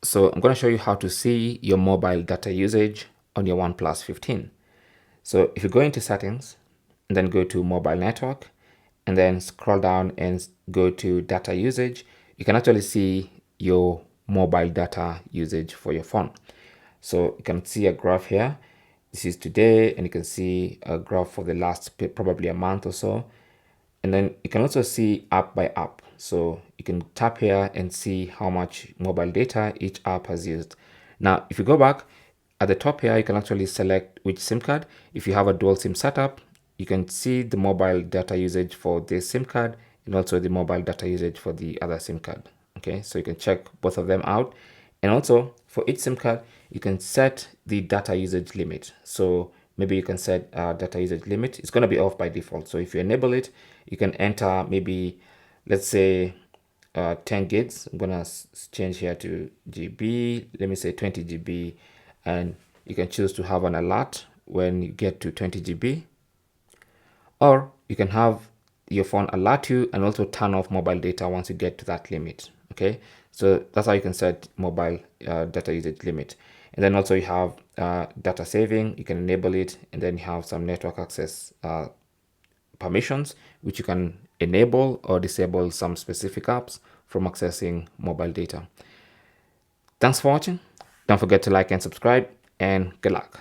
So I'm going to show you how to see your mobile data usage on your OnePlus 15. So if you go into settings and then go to mobile network and then scroll down and go to data usage, you can actually see your mobile data usage for your phone. So you can see a graph here. This is today, and you can see a graph for the last probably a month or so. And then you can also see app by app. So you can tap here and see how much mobile data each app has used. Now, if you go back at the top here, you can actually select which SIM card. If you have a dual SIM setup, you can see the mobile data usage for this SIM card and also the mobile data usage for the other SIM card. Okay, so you can check both of them out. And also for each SIM card, you can set the data usage limit. So maybe you can set a data usage limit. It's going to be off by default. So if you enable it, you can enter maybe, let's say 10 gigs. I'm going to change here to GB. Let me say 20 GB. And you can choose to have an alert when you get to 20 GB. Or you can have your phone alert you and also turn off mobile data once you get to that limit. Okay, so that's how you can set mobile data usage limit. And then also you have data saving. You can enable it, and then you have some network access permissions, which you can enable or disable some specific apps from accessing mobile data. Thanks for watching. Don't forget to like and subscribe, and good luck.